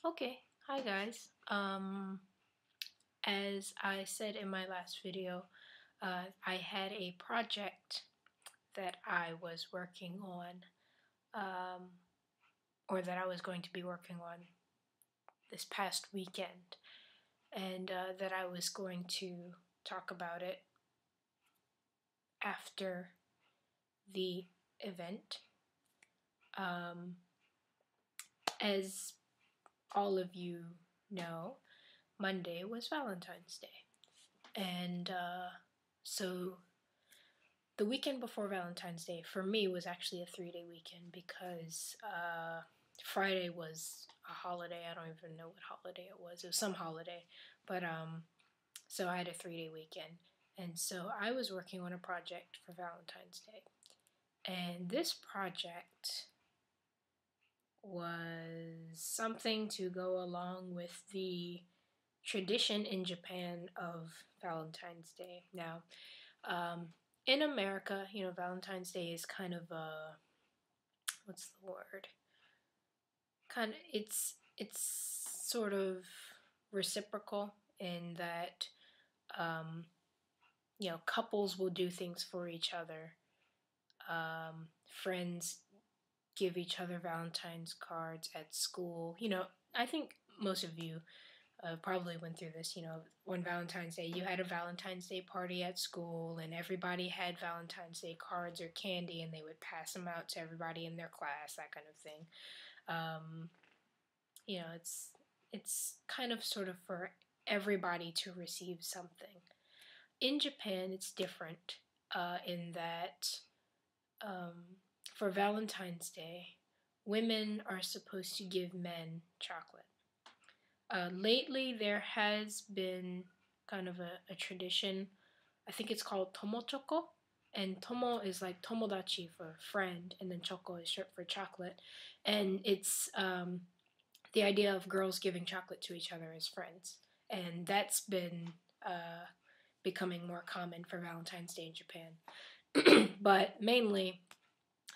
Okay, hi guys. As I said in my last video, I had a project that I was working on, um, or that I was going to be working on this past weekend, and that I was going to talk about it after the event. Um, as all of you know, Monday was Valentine's Day, and so the weekend before Valentine's Day for me was actually a 3-day weekend because Friday was a holiday. I don't even know what holiday it was. It was some holiday, but so I had a 3-day weekend, and so I was working on a project for Valentine's Day, and this project was something to go along with the tradition in Japan of Valentine's Day. Now, in America, Valentine's Day is kind of a, what's the word? Kind of, it's sort of reciprocal in that, um, couples will do things for each other. Friends give each other Valentine's cards at school. I think most of you probably went through this. On Valentine's Day, you had a Valentine's Day party at school, and everybody had Valentine's Day cards or candy, and they would pass them out to everybody in their class, that kind of thing. Um, it's kind of sort of for everybody to receive something. In Japan, it's different in that for Valentine's Day, women are supposed to give men chocolate. Lately, there has been kind of a tradition. I think it's called tomochoko. And tomo is like tomodachi for friend, and then choko is short for chocolate. And it's the idea of girls giving chocolate to each other as friends. And that's been becoming more common for Valentine's Day in Japan. But mainly,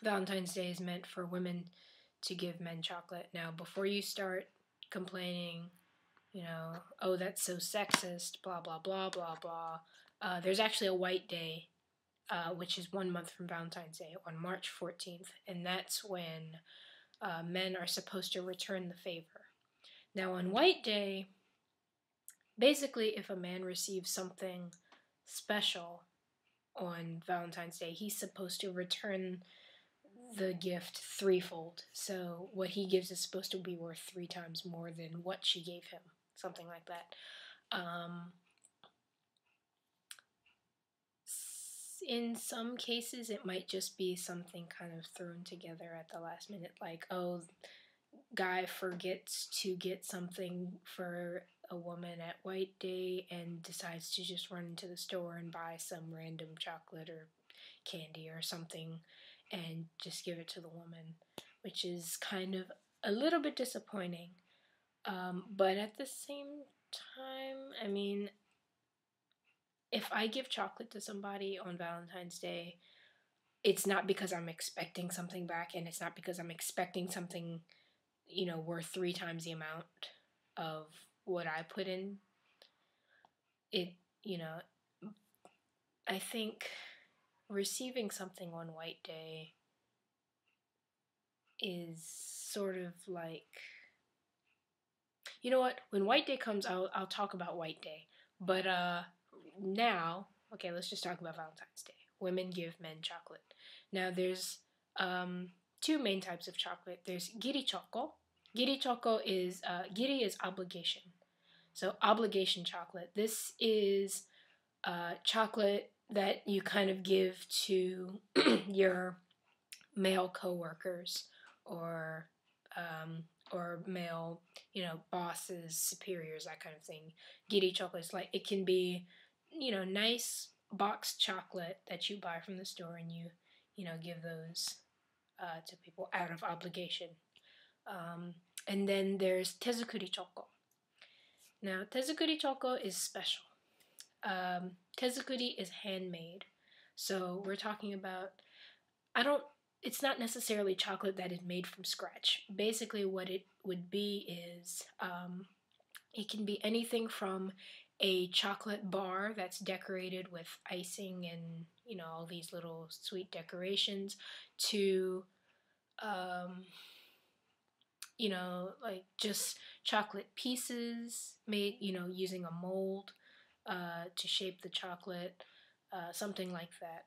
Valentine's Day is meant for women to give men chocolate. Now, before you start complaining, oh, that's so sexist, blah, blah, blah, blah, blah. There's actually a white day, which is 1 month from Valentine's Day, on March 14th, and that's when men are supposed to return the favor. Now, on White Day, basically, if a man receives something special on Valentine's Day, he's supposed to return the gift threefold. So what he gives is supposed to be worth 3 times more than what she gave him, something like that. In some cases, it might just be something kind of thrown together at the last minute, like, oh, guy forgets to get something for a woman at White Day and decides to just run into the store and buy some random chocolate or candy or something and just give it to the woman, which is kind of a little bit disappointing. But at the same time, I mean, if I give chocolate to somebody on Valentine's Day, it's not because I'm expecting something back, and it's not because I'm expecting something, worth 3 times the amount of what I put in. It, I think receiving something on White Day is sort of like, you know what? When White Day comes, I'll talk about White Day. But now, okay, let's just talk about Valentine's Day. Women give men chocolate. Now, there's 2 main types of chocolate. There's giri choco. Giri choco is giri is obligation. So obligation chocolate. This is chocolate that you kind of give to your male coworkers or male, bosses, superiors, that kind of thing. Giri chocolate is like, it can be, nice boxed chocolate that you buy from the store, and you give those to people out of obligation. And then there's tezukuri choco. Now, tezukuri choco is special. Tezukuri is handmade. So we're talking about, it's not necessarily chocolate that is made from scratch. Basically, what it would be is it can be anything from a chocolate bar that's decorated with icing and, you know, all these little sweet decorations to, um, you know, like just chocolate pieces made, you know, using a mold to shape the chocolate, something like that.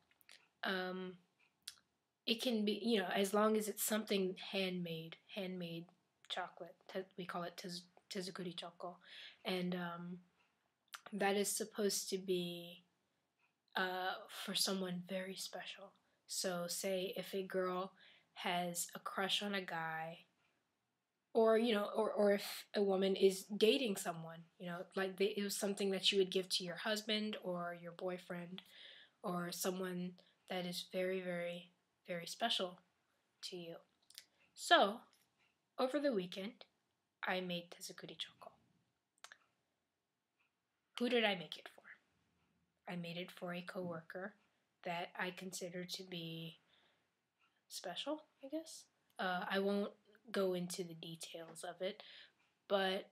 Um, it can be, you know, as long as it's something handmade chocolate. We call it tezukuri choco, and that is supposed to be for someone very special. So, say if a girl has a crush on a guy, or you know, or if a woman is dating someone, you know, like it was something that you would give to your husband or your boyfriend or someone that is very, very, very special to you. So, over the weekend, I made tezukuri choco. Who did I make it for? I made it for a coworker that I consider to be special, I guess. I won't go into the details of it, but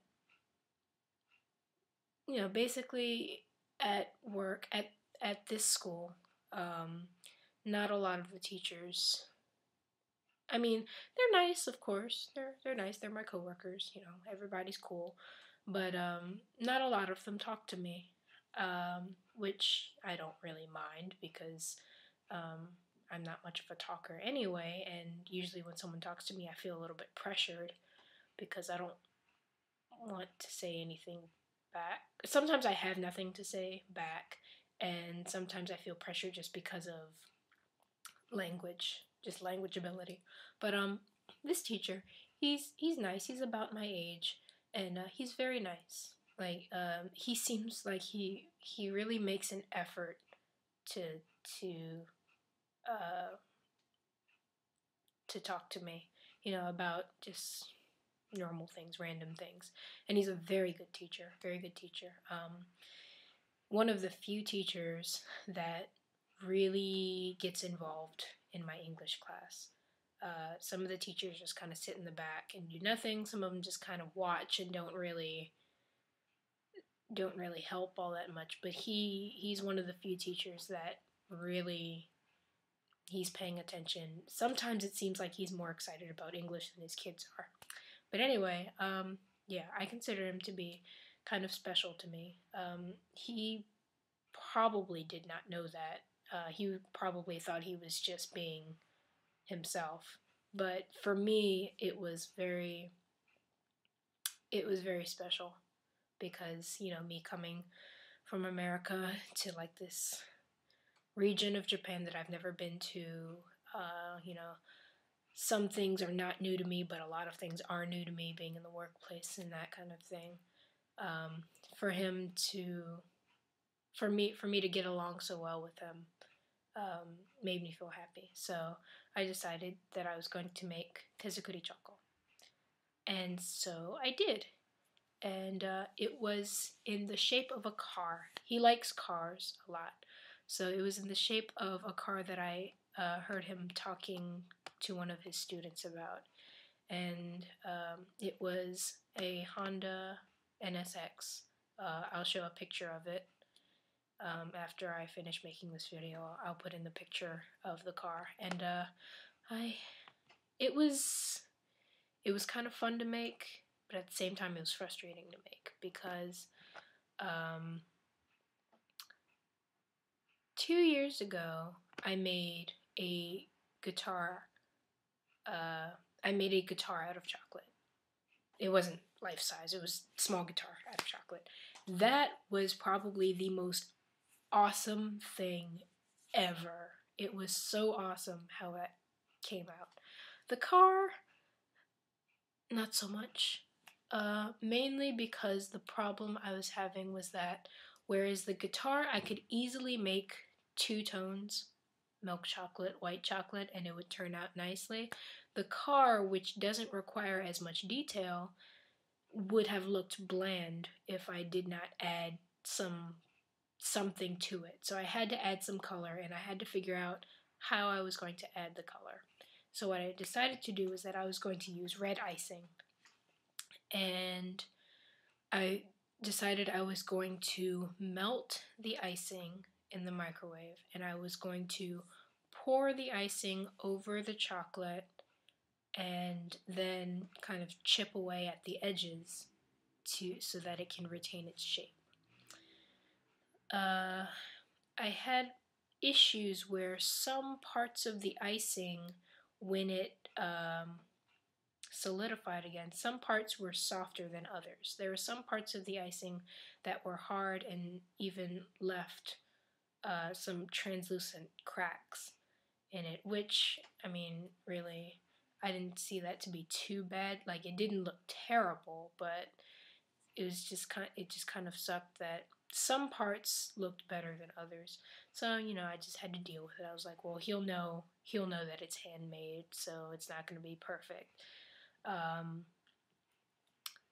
you know, basically at work at this school, not a lot of the teachers. I mean, they're nice, of course. They're nice. They're my coworkers. You know, everybody's cool, but not a lot of them talk to me, which I don't really mind because um, I'm not much of a talker anyway. And usually, when someone talks to me, I feel a little bit pressured because I don't want to say anything back. Sometimes I have nothing to say back, and sometimes I feel pressure just because of language, just language ability. But this teacher, he's nice. He's about my age, and he's very nice. Like he seems like he really makes an effort to to uh to talk to me, you know, about just normal things, random things. And he's a very good teacher, very good teacher. One of the few teachers that really gets involved in my English class. Some of the teachers just kind of sit in the back and do nothing. Some of them just kind of watch and don't really help all that much. But he's one of the few teachers that really he's paying attention. Sometimes it seems like he's more excited about English than his kids are. But anyway, yeah, I consider him to be kind of special to me. He probably did not know that. He probably thought he was just being himself. But for me, it was very special because, you know, me coming from America to like this region of Japan that I've never been to, you know, some things are not new to me, but a lot of things are new to me, being in the workplace and that kind of thing. Um, for him to, for me to get along so well with him, made me feel happy. So I decided that I was going to make tezukuri choco, and so I did. And it was in the shape of a car. He likes cars a lot, so it was in the shape of a car that I heard him talking to one of his students about, and it was a Honda NSX. I'll show a picture of it after I finish making this video. I'll put in the picture of the car, and I it was it was kind of fun to make, but at the same time it was frustrating to make because 2 years ago I made a guitar. Uh, I made a guitar out of chocolate. It wasn't life size. It was a small guitar out of chocolate. That was probably the most awesome thing ever. It was so awesome how that came out. The car, not so much. Mainly because the problem I was having was that whereas the guitar I could easily make two tones, milk chocolate, white chocolate, and it would turn out nicely. The car, which doesn't require as much detail, would have looked bland if I did not add something to it. So I had to add some color, and I had to figure out how I was going to add the color. So what I decided to do was that I was going to use red icing, and I decided I was going to melt the icing in the microwave, and I was going to pour the icing over the chocolate and then kind of chip away at the edges so that it can retain its shape. I had issues where some parts of the icing, when it solidified again, some parts were softer than others. There were some parts of the icing that were hard and even left some translucent cracks in it, which, I mean, really, I didn't see that to be too bad. Like, it didn't look terrible, but it just kind of sucked that some parts looked better than others. So, you know, I just had to deal with it. I was like, well, he'll know that it's handmade, so it's not going to be perfect.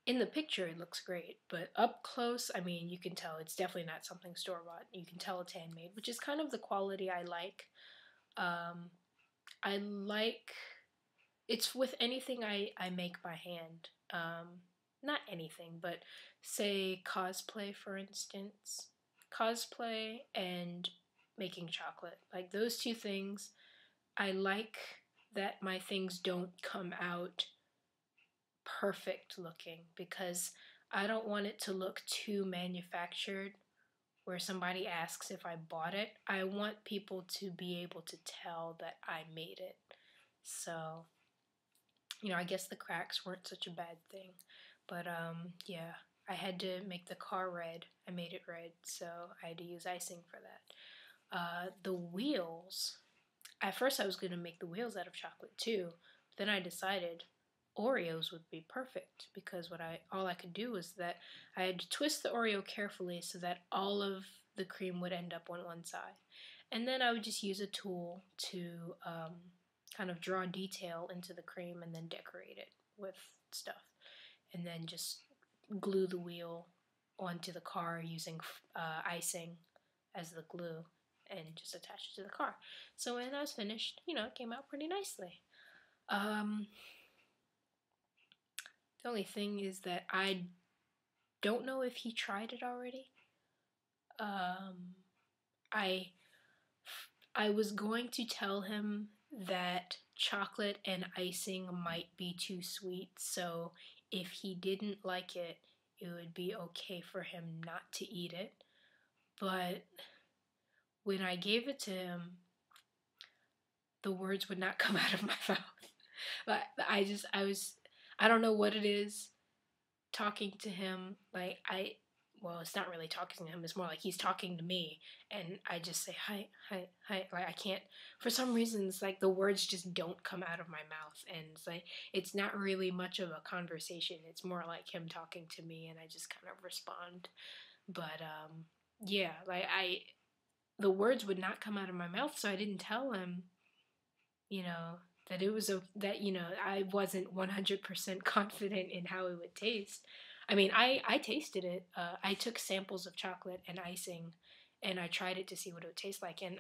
In the picture, it looks great, but up close, I mean, you can tell it's definitely not something store-bought. You can tell it's handmade, which is kind of the quality I like. I like, it's with anything I make by hand. Not anything, but say cosplay, for instance. Cosplay and making chocolate. Like, those two things, I like that my things don't come out perfect looking, because I don't want it to look too manufactured where somebody asks if I bought it. I want people to be able to tell that I made it. So, you know, I guess the cracks weren't such a bad thing. But yeah, I had to make the car red. I made it red, so I had to use icing for that. The wheels, at first I was going to make the wheels out of chocolate too, but then I decided Oreos would be perfect, because all I could do was that I had to twist the Oreo carefully so that all of the cream would end up on one side. And then I would just use a tool to kind of draw detail into the cream and then decorate it with stuff. And then just glue the wheel onto the car using icing as the glue, and just attach it to the car. So when I was finished, you know, it came out pretty nicely. The only thing is that I don't know if he tried it already. I was going to tell him that chocolate and icing might be too sweet, so if he didn't like it, it would be okay for him not to eat it. But when I gave it to him, the words would not come out of my mouth. But I don't know what it is talking to him. Like, well, it's not really talking to him. It's more like he's talking to me, and I just say, hi, hi, hi. Like, I can't, for some reason, it's like the words just don't come out of my mouth, and it's like, it's not really much of a conversation. It's more like him talking to me, and I just kind of respond. But, yeah, like, the words would not come out of my mouth, so I didn't tell him, you know, that it was that, you know, I wasn't 100% confident in how it would taste. I mean, I tasted it. I took samples of chocolate and icing, and I tried it to see what it would taste like, and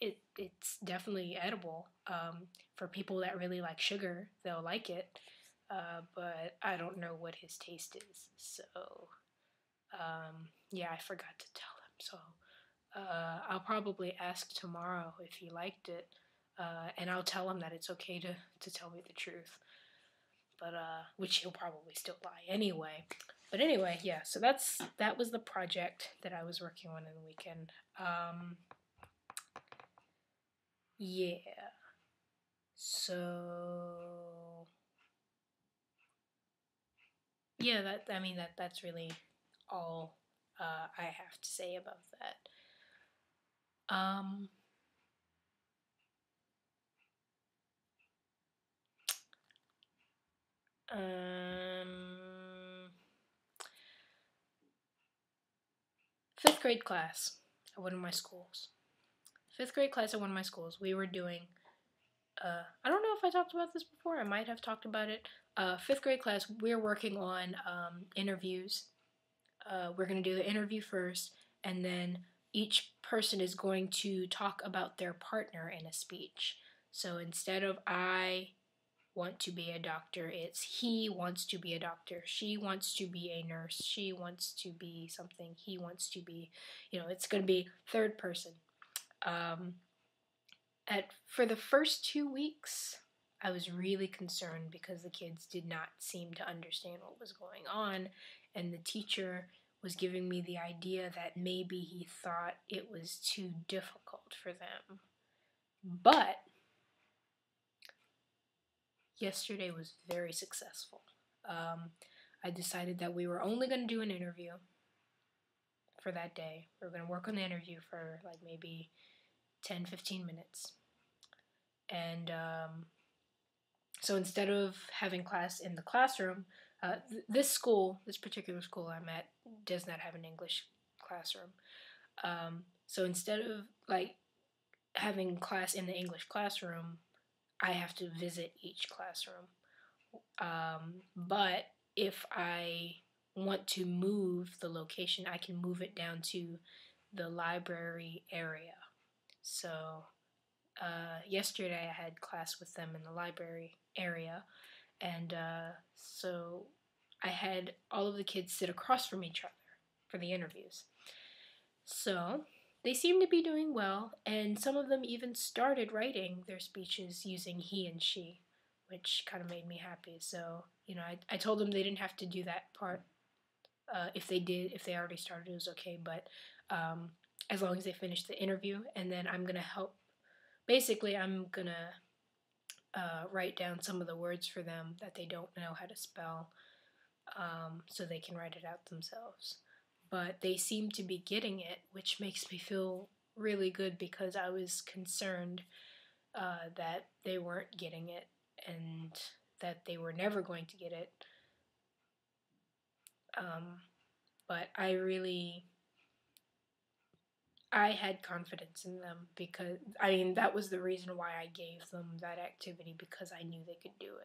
it's definitely edible. For people that really like sugar, they'll like it. But I don't know what his taste is, so yeah, I forgot to tell him. So I'll probably ask tomorrow if he liked it, and I'll tell him that it's okay to tell me the truth. But which he'll probably still lie anyway. But anyway, yeah. So that was the project that I was working on in the weekend. Yeah. So yeah, that's really all I have to say about that. Um, fifth grade class at one of my schools. Fifth grade class at one of my schools, we were doing, I don't know if I talked about this before, I might have talked about it. Fifth grade class, we're working on interviews. We're going to do the interview first, and then each person is going to talk about their partner in a speech. So instead of I want to be a doctor, it's he wants to be a doctor, she wants to be a nurse, she wants to be something, he wants to be, it's going to be third person. For the first 2 weeks, I was really concerned because the kids did not seem to understand what was going on, and the teacher was giving me the idea that maybe he thought it was too difficult for them. But yesterday was very successful. I decided that we were only going to do an interview for that day. We were going to work on the interview for like maybe 10-15 minutes. And so instead of having class in the classroom, this particular school I'm at, does not have an English classroom. So instead of like having class in the English classroom, I have to visit each classroom. But if I want to move the location, I can move it down to the library area. So yesterday I had class with them in the library area, and so I had all of the kids sit across from each other for the interviews. So they seem to be doing well, and some of them even started writing their speeches using he and she, which kind of made me happy. So, I told them they didn't have to do that part. If they already started, it was okay, but as long as they finished the interview, and then I'm going to help. Basically, I'm going to write down some of the words for them that they don't know how to spell, so they can write it out themselves. But they seem to be getting it, which makes me feel really good because I was concerned that they weren't getting it and that they were never going to get it. But I had confidence in them because, that was the reason why I gave them that activity, because I knew they could do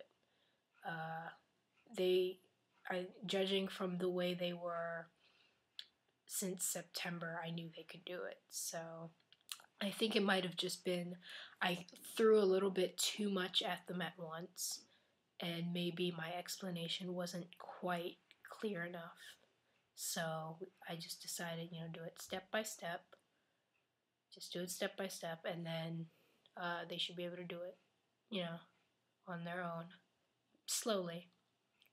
it. Judging from the way they were since September, I knew they could do it. So I think it might have just been I threw a little bit too much at them at once, and maybe my explanation wasn't quite clear enough. So I just decided, do it step by step. Just do it step by step, and then they should be able to do it, on their own, slowly.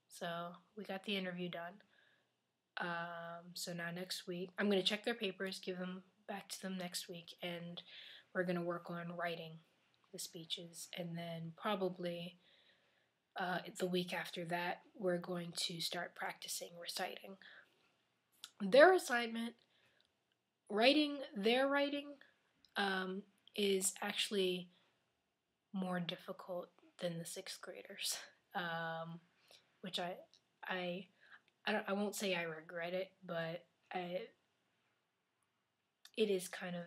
So we got the interview done. So now next week, I'm going to check their papers, give them back to them next week, and we're going to work on writing the speeches. And then probably the week after that, we're going to start practicing reciting. Their assignment, their writing, is actually more difficult than the 6th graders, which I won't say I regret it, but it is kind of,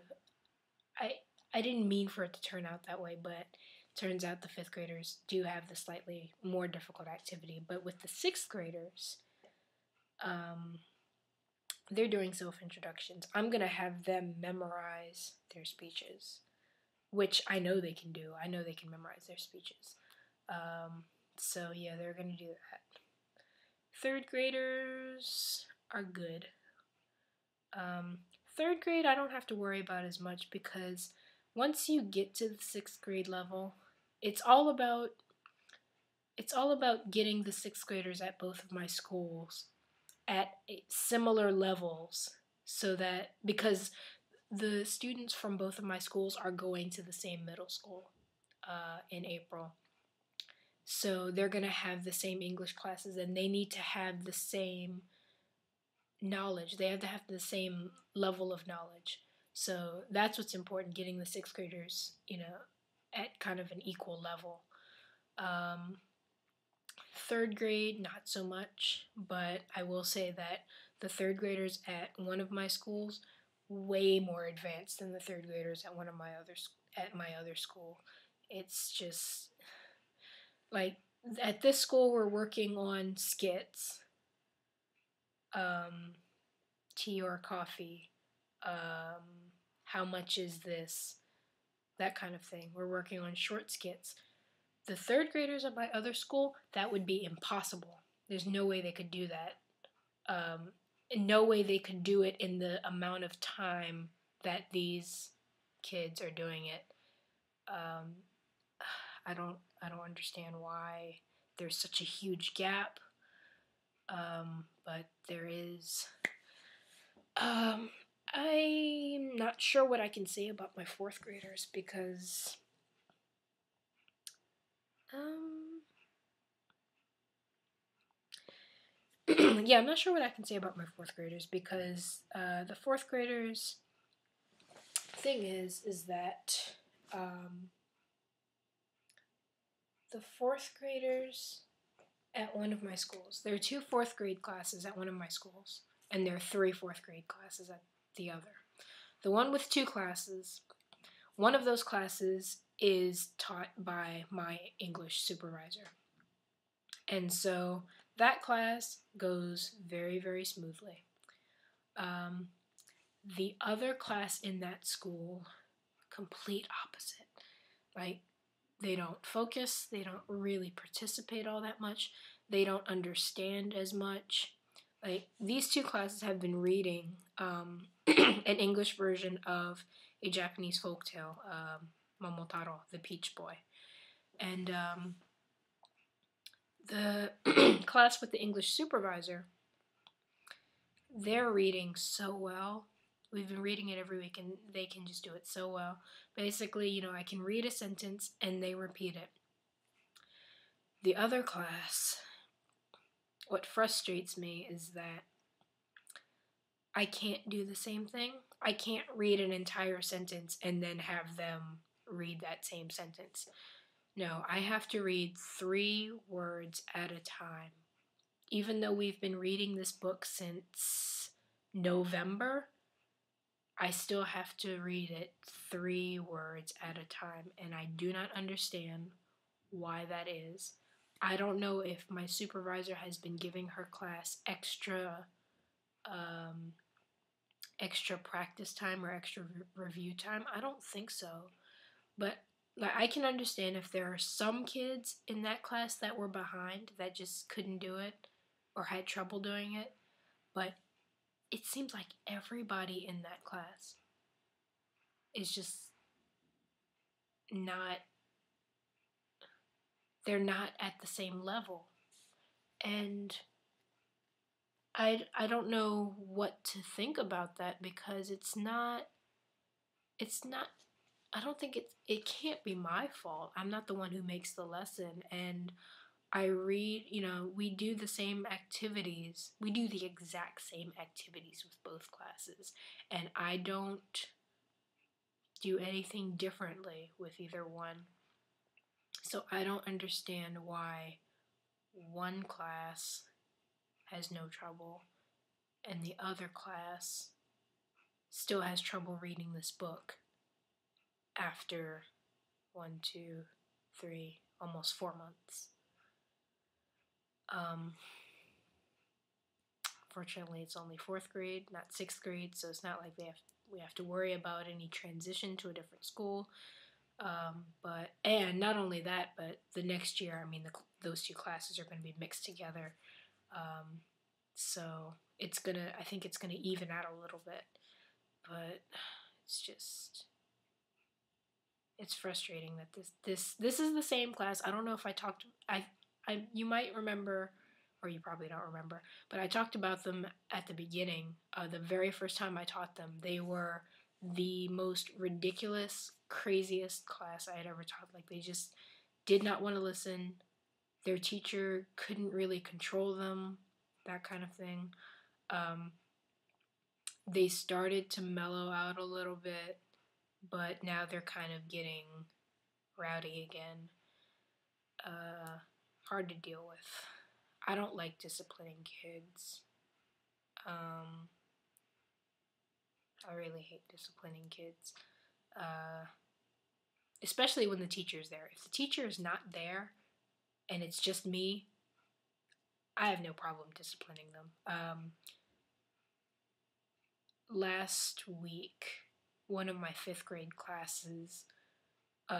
I didn't mean for it to turn out that way, but it turns out the 5th graders do have the slightly more difficult activity. But with the 6th graders, they're doing self-introductions. I'm going to have them memorize their speeches, which I know they can do. I know they can memorize their speeches. So yeah, they're going to do that. 3rd graders are good. 3rd grade, I don't have to worry about as much, because once you get to the 6th grade level, it's all about getting the 6th graders at both of my schools at similar levels, so that, because the students from both of my schools are going to the same middle school in April. So they're going to have the same English classes, and they need to have the same knowledge. They have to have the same level of knowledge. So that's what's important, getting the 6th graders, at kind of an equal level. 3rd grade, not so much, but I will say that the 3rd graders at one of my schools, way more advanced than the 3rd graders at my other school. It's just like, at this school we're working on skits, tea or coffee, how much is this, that kind of thing. We're working on short skits. The third graders at my other school, that would be impossible. There's no way they could do that. No way they could do it in the amount of time that these kids are doing it. I don't understand why there's such a huge gap. But there is. I'm not sure what I can say about my fourth graders because yeah, I'm not sure what I can say about my fourth graders because the fourth graders thing is that the fourth graders at one of my schools, there are 2 fourth grade classes at one of my schools, and there are 3 fourth grade classes at the other. The one with 2 classes, one of those classes is taught by my English supervisor. And so that class goes very, very smoothly. The other class in that school, complete opposite. Like, they don't focus, they don't really participate all that much, they don't understand as much. Like, these 2 classes have been reading an English version of a Japanese folktale, Momotaro, the Peach Boy. And the class with the English supervisor, they're reading so well. We've been reading it every week, and they can just do it so well. Basically, I can read a sentence, and they repeat it. The other class, what frustrates me is that I can't do the same thing. I can't read an entire sentence and then have them read that same sentence. No, I have to read 3 words at a time. Even though we've been reading this book since November, I still have to read it 3 words at a time, and I do not understand why that is. I don't know if my supervisor has been giving her class extra practice time or extra review time. I don't think so. But I can understand if there are some kids in that class that were behind that just couldn't do it or had trouble doing it. But it seems like everybody in that class is just they're not at the same level. And I don't know what to think about that because it's not, I don't think it can't be my fault. I'm not the one who makes the lesson, and I read, we do the same activities. We do the exact same activities with both classes, and I don't do anything differently with either one. So I don't understand why one class has no trouble and the other class still has trouble reading this book after 1, 2, 3, almost 4 months. Fortunately, it's only 4th grade, not 6th grade, so it's not like we have to worry about any transition to a different school. And not only that, but the next year, those 2 classes are going to be mixed together. So I think it's gonna even out a little bit, but it's frustrating that this is the same class. I don't know if you might remember, or you probably don't remember, but I talked about them at the beginning. The very first time I taught them, they were the most ridiculous, craziest class I had ever taught. Like, they just did not want to listen. Their teacher couldn't really control them, that kind of thing. They started to mellow out a little bit, but now they're kind of getting rowdy again. Hard to deal with. I don't like disciplining kids. I really hate disciplining kids. Especially when the teacher's there. If the teacher is not there and it's just me, I have no problem disciplining them. Last week, one of my 5th grade classes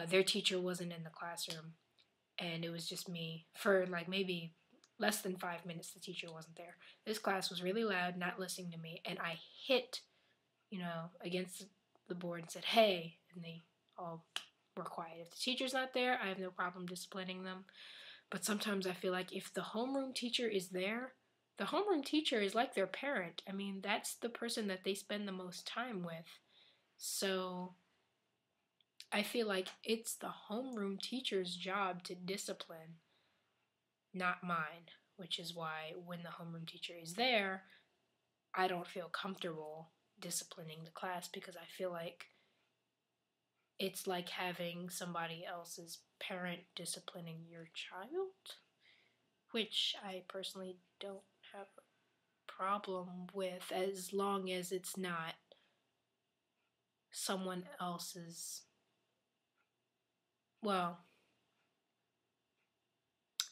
their teacher wasn't in the classroom, and it was just me for like maybe less than 5 minutes. The teacher wasn't there. This class was really loud, not listening to me, and I hit, against the board and said, "Hey," and they all were quiet. If the teacher's not there, I have no problem disciplining them. But sometimes I feel like if the homeroom teacher is there, the homeroom teacher is like their parent. I mean, that's the person that they spend the most time with. So I feel like it's the homeroom teacher's job to discipline, not mine, which is why when the homeroom teacher is there, I don't feel comfortable disciplining the class because I feel like it's like having somebody else's parent disciplining your child, which I personally don't have a problem with as long as it's not someone else's. Well,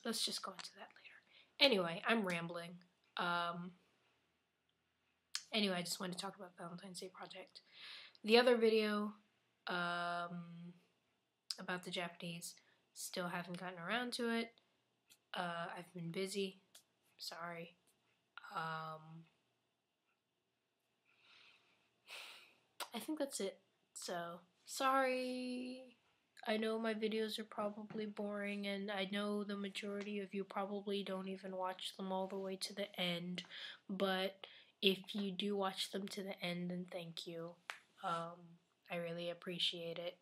let's just go into that later. Anyway, I'm rambling. Anyway, I just wanted to talk about Valentine's Day project. The other video about the Japanese, still haven't gotten around to it. I've been busy. Sorry. I think that's it. So, sorry. I know my videos are probably boring, and I know the majority of you probably don't even watch them all the way to the end, but if you do watch them to the end, then thank you. I really appreciate it,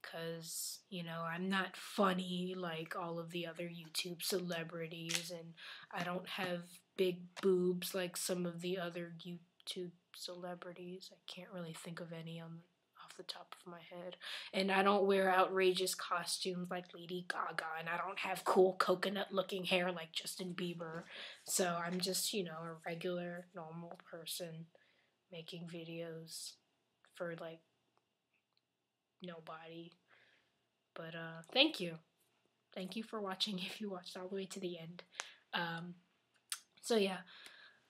because, I'm not funny like all of the other YouTube celebrities, and I don't have big boobs like some of the other YouTube celebrities. I can't really think of any off the top of my head. And I don't wear outrageous costumes like Lady Gaga, and I don't have cool coconut looking hair like Justin Bieber. So I'm just, a regular, normal person making videos for like nobody. But thank you. Thank you for watching if you watched all the way to the end. So yeah.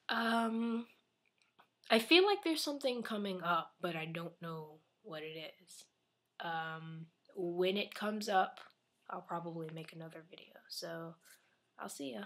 I feel like there's something coming up, but I don't know what it is. When it comes up, I'll probably make another video. So, I'll see ya.